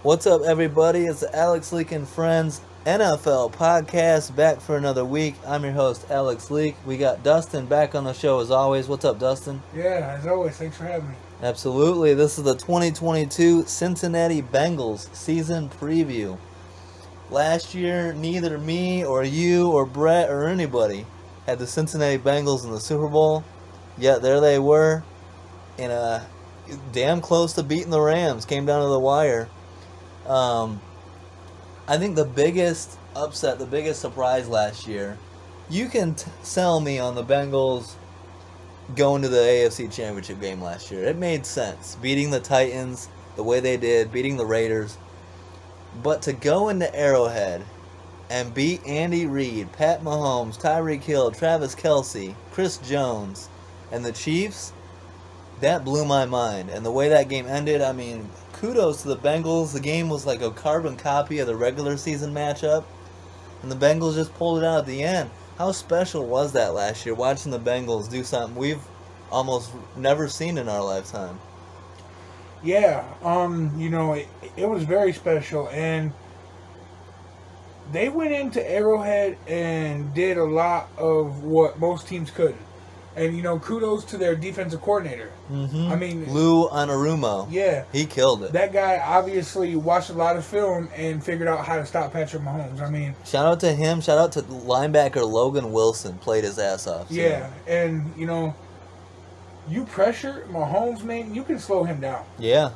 What's up, everybody? It's the Alex Leak and Friends NFL podcast back for another week. I'm your host, Alex Leak. We got Dustin back on the show as always. What's up, Dustin? Yeah, as always, thanks for having me. Absolutely. This is the 2022 Cincinnati Bengals season preview. Last year, neither me or you or Brett or anybody had the Cincinnati Bengals in the Super Bowl. Yet there they were, in a damn close to beating the Rams. Came down to the wire. I think the biggest upset, the biggest surprise last year, you can sell me on the Bengals going to the AFC Championship game last year. It made sense. Beating the Titans the way they did, beating the Raiders. But to go into Arrowhead and beat Andy Reid, Pat Mahomes, Tyreek Hill, Travis Kelce, Chris Jones, and the Chiefs, that blew my mind. And the way that game ended, I mean, kudos to the Bengals. The game was like a carbon copy of the regular season matchup, and the Bengals just pulled it out at the end. How special was that last year, watching the Bengals do something we've almost never seen in our lifetime? Yeah, it was very special, and they went into Arrowhead and did a lot of what most teams couldn't. And, kudos to their defensive coordinator. Mm-hmm. I mean, Lou Anarumo. Yeah. He killed it. That guy obviously watched a lot of film and figured out how to stop Patrick Mahomes. I mean, shout out to him. Shout out to linebacker Logan Wilson. Played his ass off. So. Yeah, and, you pressure Mahomes, man, you can slow him down. Yeah.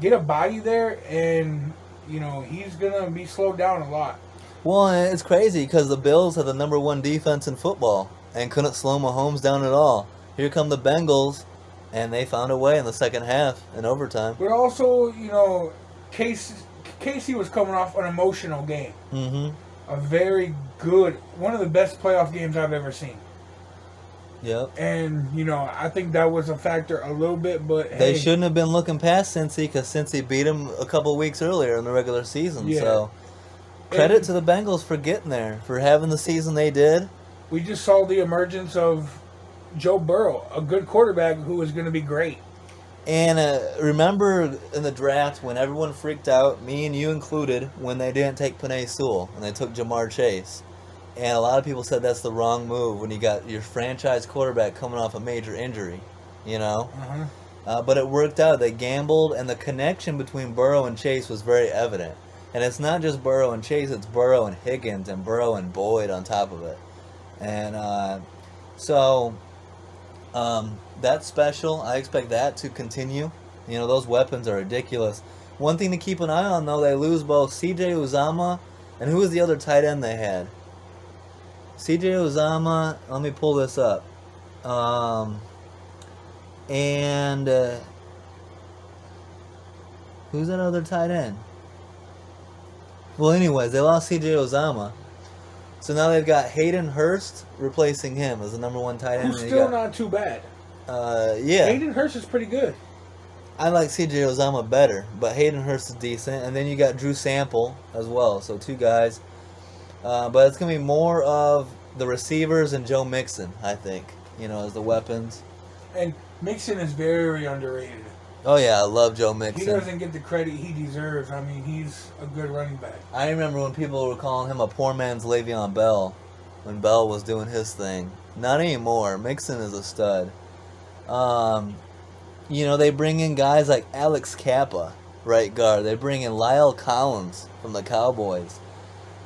Get a body there, and, he's going to be slowed down a lot. Well, it's crazy because the Bills have the number one defense in football and couldn't slow Mahomes down at all. Here come the Bengals, and they found a way in the second half in overtime. But also, Casey was coming off an emotional game. Mm-hmm. A very good, one of the best playoff games I've ever seen. Yep. And, I think that was a factor a little bit, but they shouldn't have been looking past Cincy because Cincy beat them a couple weeks earlier in the regular season. Yeah. So credit to the Bengals for getting there, for having the season they did. We just saw the emergence of Joe Burrow, a good quarterback who is going to be great. And remember in the draft when everyone freaked out, me and you included, when they didn't take Penei Sewell and they took Jamar Chase. And a lot of people said that's the wrong move when you got your franchise quarterback coming off a major injury, Uh-huh. But it worked out. They gambled, and the connection between Burrow and Chase was very evident. And it's not just Burrow and Chase, it's Burrow and Higgins and Burrow and Boyd on top of it. And that's special. I expect that to continue. Those weapons are ridiculous. One thing to keep an eye on, though, they lose both C.J. Uzomah and who was the other tight end they had? C.J. Uzomah, let me pull this up. Who's that other tight end? Well, anyways, they lost C.J. Uzomah. So now they've got Hayden Hurst replacing him as the number one tight end. Who's still not too bad. Yeah. Hayden Hurst is pretty good. I like C.J. Uzomah better, but Hayden Hurst is decent. And then you got Drew Sample as well, so two guys. But it's going to be more of the receivers and Joe Mixon, I think, as the weapons. And Mixon is very underrated. Oh, yeah, I love Joe Mixon. He doesn't get the credit he deserves. I mean, he's a good running back. I remember when people were calling him a poor man's Le'Veon Bell when Bell was doing his thing. Not anymore. Mixon is a stud. They bring in guys like Alex Kappa, right guard. They bring in Lyle Collins from the Cowboys.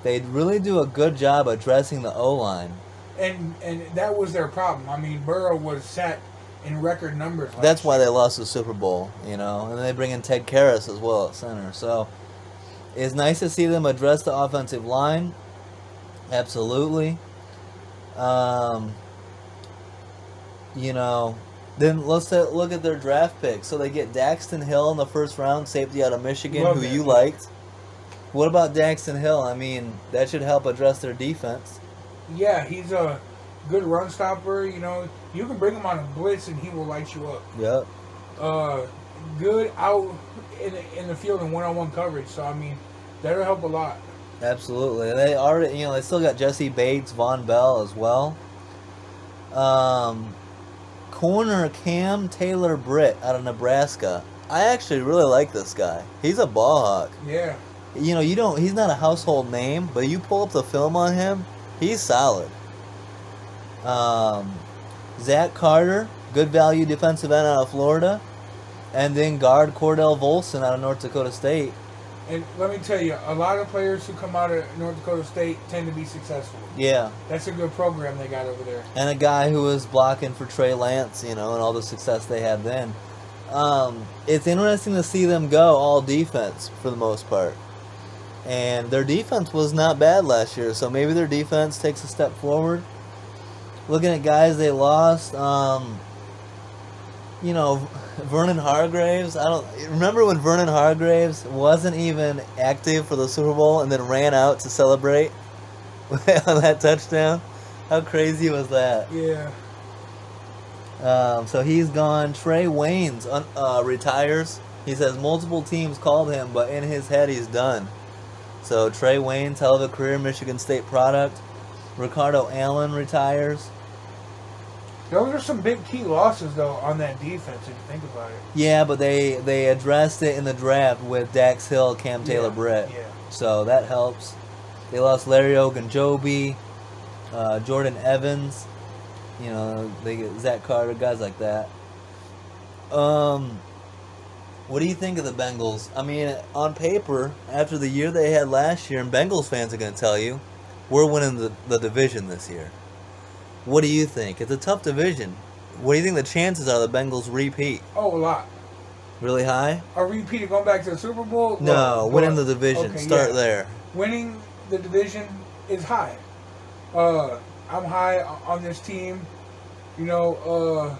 They really do a good job addressing the O-line. And that was their problem. I mean, Burrow was set in record numbers. That's why they lost the Super Bowl, And then they bring in Ted Karras as well at center. So it's nice to see them address the offensive line. Absolutely. Then let's look at their draft picks. So they get Daxton Hill in the first round, safety out of Michigan, who you liked. What about Daxton Hill? I mean, that should help address their defense. Yeah, he's a good run stopper. You can bring him on a blitz and he will light you up. Yep. Good out in the field in one-on-one coverage. So I mean, that'll help a lot. Absolutely. They already, they still got Jesse Bates, Von Bell as well. Corner Cam Taylor-Britt out of Nebraska I actually really like this guy. He's a ball hawk. Yeah. He's not a household name, but you pull up the film on him, he's solid. Zach Carter, good value defensive end out of Florida. And then guard Cordell Volson out of North Dakota State. And let me tell you, a lot of players who come out of North Dakota State tend to be successful. Yeah. That's a good program they got over there. And a guy who was blocking for Trey Lance, and all the success they had then. It's interesting to see them go all defense for the most part. And their defense was not bad last year, so maybe their defense takes a step forward. Looking at guys they lost, Vernon Hargraves. I don't remember when Vernon Hargraves wasn't even active for the Super Bowl and then ran out to celebrate on that touchdown. How crazy was that? Yeah. So he's gone. Trey Waynes retires. He says multiple teams called him, but in his head he's done. So Trey Waynes, hell of a career, Michigan State product. Ricardo Allen retires. Those are some big key losses, though, on that defense, if you think about it. Yeah, but they addressed it in the draft with Dax Hill, Cam Taylor-Britt. Yeah. So that helps. They lost Larry Ogunjobi, Jordan Evans, they get Zach Carter, guys like that. What do you think of the Bengals? I mean, on paper, after the year they had last year, and Bengals fans are going to tell you, we're winning the division this year. What do you think? It's a tough division. What do you think the chances are the Bengals repeat? Oh, a lot. Really high? A repeat of going back to the Super Bowl? No, winning the division. Okay, Start there. Winning the division is high. I'm high on this team. I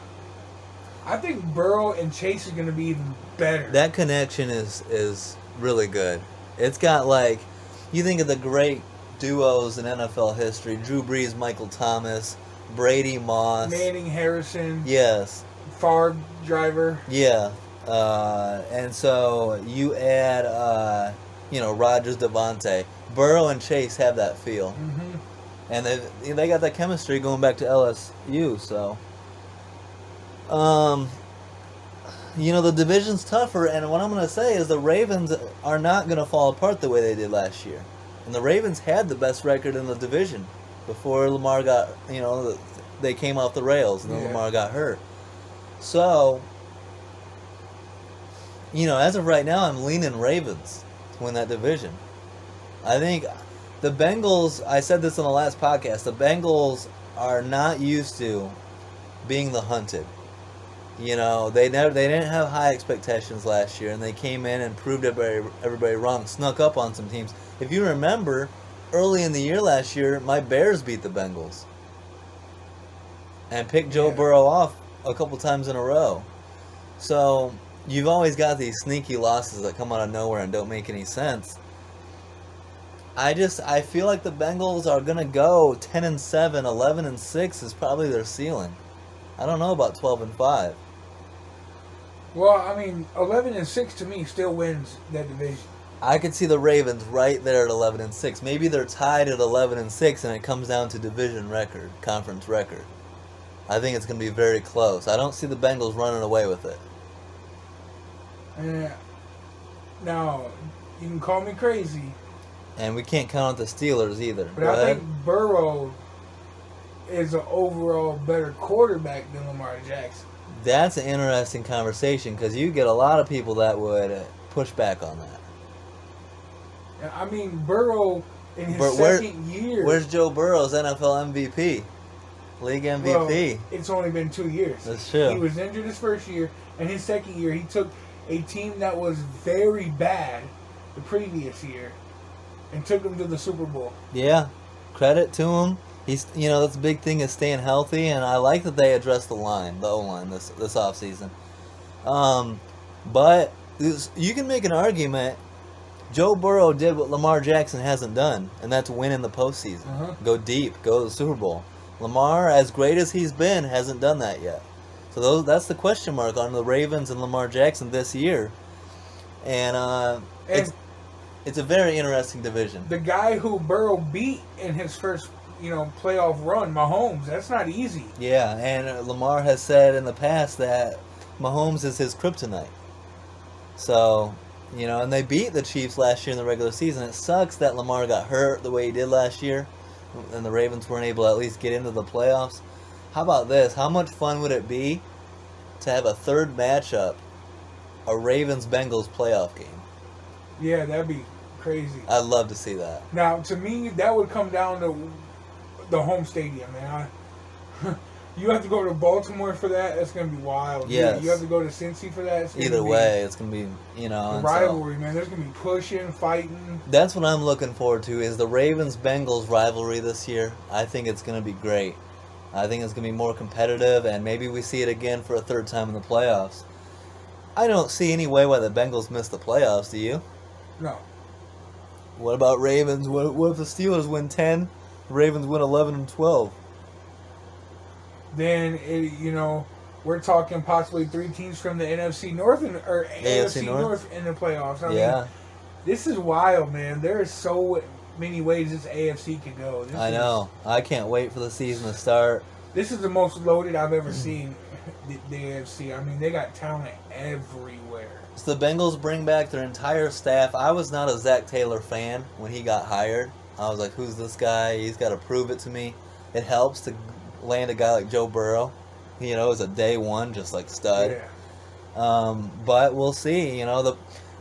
think Burrow and Chase is going to be even better. That connection is really good. It's got you think of the great duos in NFL history: Drew Brees, Michael Thomas, Brady Moss, Manning Harrison. Yes. Favre driver. Yeah. And so you add, Rodgers, Devontae. Burrow and Chase have that feel. Mm-hmm. And they got that chemistry going back to LSU, so. The division's tougher, and what I'm going to say is the Ravens are not going to fall apart the way they did last year. And the Ravens had the best record in the division before Lamar got, they came off the rails, and then Lamar got hurt. So, as of right now, I'm leaning Ravens to win that division. I think the Bengals, I said this on the last podcast, the Bengals are not used to being the hunted. They didn't have high expectations last year, and they came in and proved everybody wrong, snuck up on some teams. If you remember, early in the year last year, my Bears beat the Bengals and picked Joe Burrow off a couple times in a row. So you've always got these sneaky losses that come out of nowhere and don't make any sense. I feel like the Bengals are going to go 10-7, 11-6 is probably their ceiling. I don't know about 12-5. Well, 11-6 to me still wins that division. I could see the Ravens right there at 11-6. Maybe they're tied at 11-6, and it comes down to division record, conference record. I think it's going to be very close. I don't see the Bengals running away with it. Now, you can call me crazy. And we can't count out the Steelers either. But I think Burrow is an overall better quarterback than Lamar Jackson. That's an interesting conversation because you get a lot of people that would push back on that. Burrow in his second year. Where's Joe Burrow's NFL MVP? League MVP? Well, it's only been 2 years. That's true. He was injured his first year, and his second year he took a team that was very bad the previous year and took them to the Super Bowl. Yeah, credit to him. He's, that's the big thing is staying healthy, and I like that they addressed the O-line this offseason. But you can make an argument. Joe Burrow did what Lamar Jackson hasn't done, and that's win in the postseason. Uh-huh. Go deep, go to the Super Bowl. Lamar, as great as he's been, hasn't done that yet. So that's the question mark on the Ravens and Lamar Jackson this year. And it's a very interesting division. The guy who Burrow beat in his first playoff run, Mahomes, that's not easy. Yeah, and Lamar has said in the past that Mahomes is his kryptonite. So, and they beat the Chiefs last year in the regular season. It sucks that Lamar got hurt the way he did last year, and the Ravens weren't able to at least get into the playoffs. How about this? How much fun would it be to have a third matchup, a Ravens-Bengals playoff game? Yeah, that'd be crazy. I'd love to see that. Now, to me, that would come down to the home stadium, man. You have to go to Baltimore for that. That's going to be wild. Yes. You have to go to Cincy for that. Either way, it's going to be, the rivalry, man. There's going to be pushing, fighting. That's what I'm looking forward to, is the Ravens-Bengals rivalry this year. I think it's going to be great. I think it's going to be more competitive, and maybe we see it again for a third time in the playoffs. I don't see any way why the Bengals miss the playoffs, do you? No. What about Ravens? What if the Steelers win 10, the Ravens win 11 and 12? Then, we're talking possibly 3 teams from the NFC North or AFC North in the playoffs. I mean, this is wild, man. There are so many ways this AFC could go. I know. I can't wait for the season to start. This is the most loaded I've ever seen the AFC. I mean, they got talent everywhere. So the Bengals bring back their entire staff. I was not a Zach Taylor fan when he got hired. I was like, who's this guy? He's got to prove it to me. It helps to land a guy like Joe Burrow. As a day one, just like stud. Yeah. But we'll see.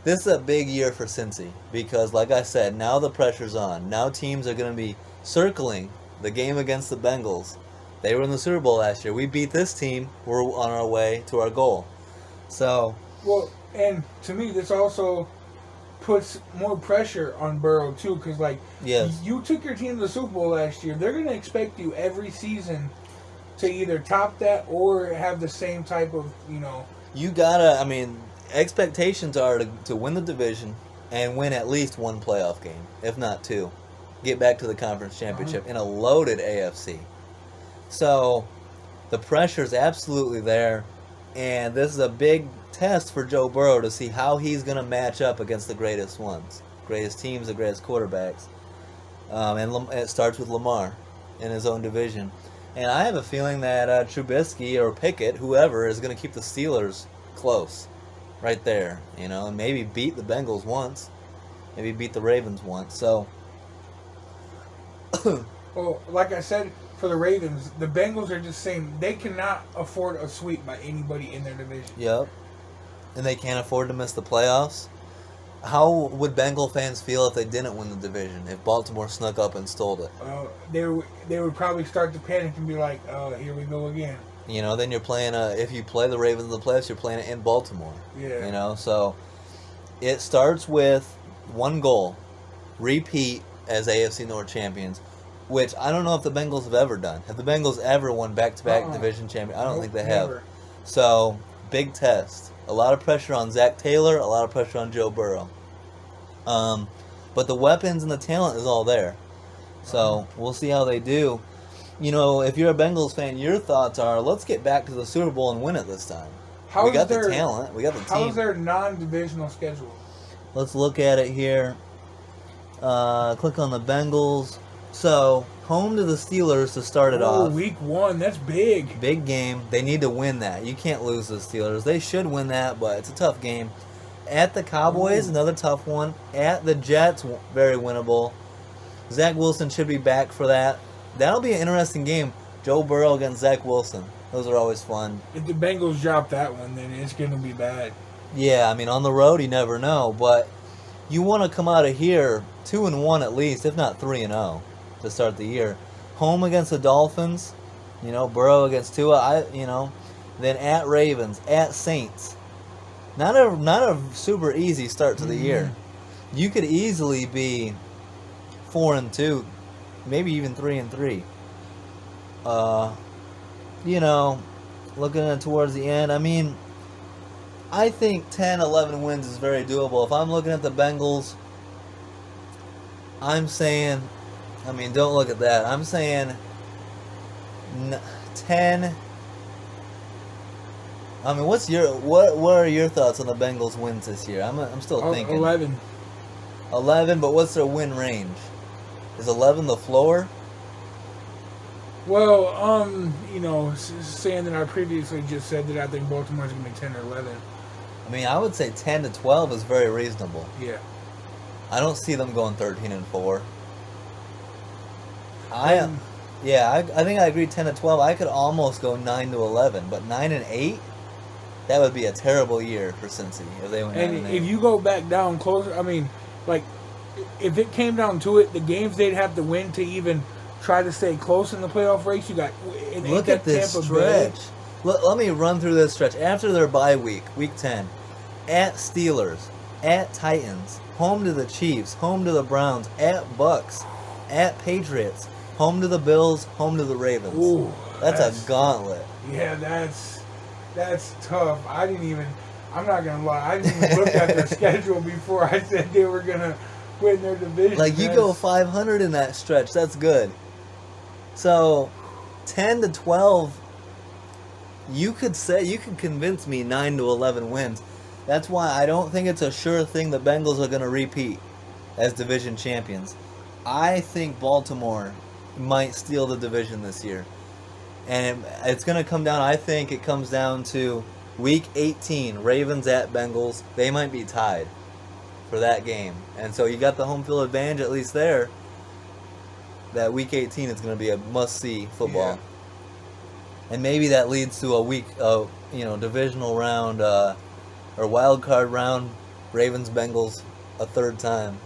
This is a big year for Cincy because, like I said, now the pressure's on. Now teams are going to be circling the game against the Bengals. They were in the Super Bowl last year. We beat this team. We're on our way to our goal. So, well, and to me, this also puts more pressure on Burrow too, because yes, you took your team to the Super Bowl last year. They're going to expect you every season to either top that or have the same type of, You gotta. I mean, expectations are to win the division and win at least one playoff game, if not 2. Get back to the conference championship in a loaded AFC. So, the pressure's absolutely there, and this is a big test for Joe Burrow to see how he's going to match up against the greatest ones, greatest teams, the greatest quarterbacks. And it starts with Lamar in his own division. And I have a feeling that Trubisky or Pickett, whoever, is going to keep the Steelers close right there, and maybe beat the Bengals once, maybe beat the Ravens once. So, well, like I said, for the Ravens, the Bengals are just saying they cannot afford a sweep by anybody in their division. Yep. And they can't afford to miss the playoffs. How would Bengal fans feel if they didn't win the division, if Baltimore snuck up and stole it? They would probably start to panic and be like, oh, here we go again. Then you're playing, if you play the Ravens in the playoffs, you're playing it in Baltimore. Yeah. So it starts with one goal, repeat as AFC North champions, which I don't know if the Bengals have ever done. Have the Bengals ever won back-to-back division champions? I don't think they have. Never. So, big test. A lot of pressure on Zach Taylor, a lot of pressure on Joe Burrow. But the weapons and the talent is all there. So, we'll see how they do. If you're a Bengals fan, your thoughts are, let's get back to the Super Bowl and win it this time. We got the talent. We got the team. How's their non-divisional schedule? Let's look at it here. Click on the Bengals. So, home to the Steelers to start it off. Week 1, that's big. Big game. They need to win that. You can't lose the Steelers. They should win that, but it's a tough game. At the Cowboys, another tough one. At the Jets, very winnable. Zach Wilson should be back for that. That'll be an interesting game. Joe Burrow against Zach Wilson. Those are always fun. If the Bengals drop that one, then it's going to be bad. Yeah, I mean, on the road, you never know. But you want to come out of here 2-1 at least, if not 3-0. To start the year. Home against the Dolphins, Burrow against Tua, then at Ravens, at Saints. Not a super easy start to the year. You could easily be 4-2, maybe even 3-3. Looking at towards the end, I mean, I think 10, 11 wins is very doable. If I'm looking at the Bengals, I'm saying, don't look at that. I'm saying 10. What are your thoughts on the Bengals wins this year? I'm still thinking 11. 11, but what's their win range? Is 11 the floor? Well, saying that I previously just said that I think Baltimore's going to be 10 or 11. I mean, I would say 10-12 is very reasonable. Yeah. I don't see them going 13-4. Um, I think I agree 10-12. I could almost go 9-11, but 9-8, that would be a terrible year for Cincy if they went. And if you go back down closer, I mean, like, if it came down to it, the games they'd have to win to even try to stay close in the playoff race. You got look at this stretch. Let me run through this stretch. After their bye week, week 10, at Steelers, at Titans, home to the Chiefs, home to the Browns, at Bucks, at Patriots, home to the Bills, home to the Ravens. Ooh, that's a gauntlet. Yeah, that's tough. I'm not gonna lie, I didn't even look at their schedule before I said they were gonna win their division. Like, you go 500 in that stretch, that's good. So 10-12, you could convince me 9-11 wins. That's why I don't think it's a sure thing the Bengals are going to repeat as division champions. I think Baltimore might steal the division this year. And it's going to come down, I think it comes down to week 18, Ravens at Bengals. They might be tied for that game. And so you got the home field advantage at least there. That week 18 is going to be a must-see football. Yeah. And maybe that leads to a week of, divisional round or wild card round, Ravens Bengals a third time.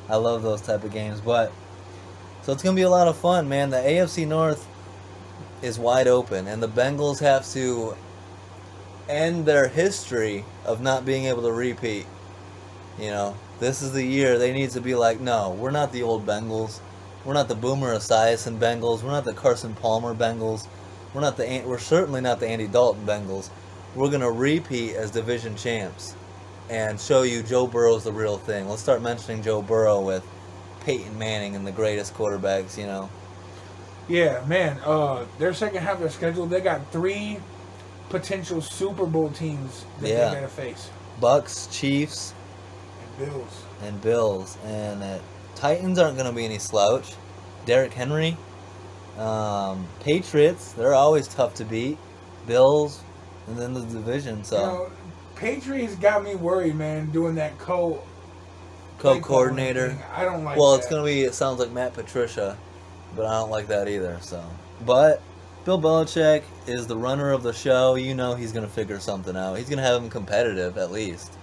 I love those type of games, so it's going to be a lot of fun, man. The AFC North is wide open, and the Bengals have to end their history of not being able to repeat. This is the year they need to be like, no, we're not the old Bengals. We're not the Boomer Esiason Bengals. We're not the Carson Palmer Bengals. We're certainly not the Andy Dalton Bengals. We're going to repeat as division champs and show you Joe Burrow's the real thing. Let's start mentioning Joe Burrow with Peyton Manning and the greatest quarterbacks, Yeah, man. Their second half of their schedule, they got 3 potential Super Bowl teams that they got to face. Bucks, Chiefs, and Bills. And Titans aren't going to be any slouch. Derrick Henry. Patriots, they're always tough to beat. Bills, and then the division. So Patriots got me worried, man, doing that co-coordinator. I don't like Well, that. it sounds like Matt Patricia, but I don't like that either. So, but Bill Belichick is the runner of the show. He's going to figure something out. He's going to have them competitive at least.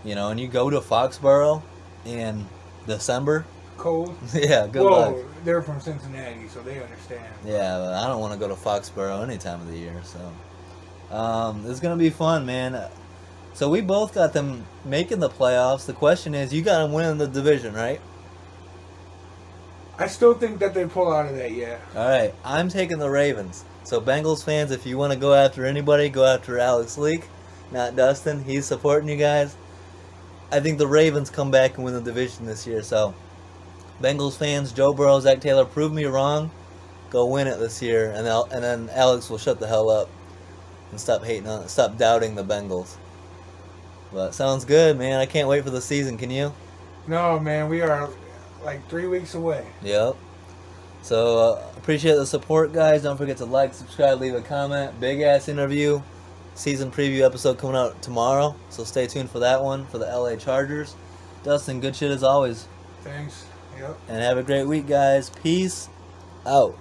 And you go to Foxborough in December. Cold. Yeah, good luck. They're from Cincinnati, so they understand. Yeah, but I don't want to go to Foxborough any time of the year. So, it's going to be fun, man. So we both got them making the playoffs. The question is, you got them winning the division, right? I still think that they pull out of that, yeah. All right, I'm taking the Ravens. So Bengals fans, if you want to go after anybody, go after Alex Leak, not Dustin. He's supporting you guys. I think the Ravens come back and win the division this year. So Bengals fans, Joe Burrow, Zach Taylor, prove me wrong. Go win it this year, and then Alex will shut the hell up and stop doubting the Bengals. But sounds good, man. I can't wait for the season. Can you? No, man. We are like 3 weeks away. Yep. So appreciate the support, guys. Don't forget to like, subscribe, leave a comment. Big ass interview, season preview episode coming out tomorrow. So stay tuned for that one for the LA Chargers. Dustin, good shit as always. Thanks. Yep. And have a great week, guys. Peace out.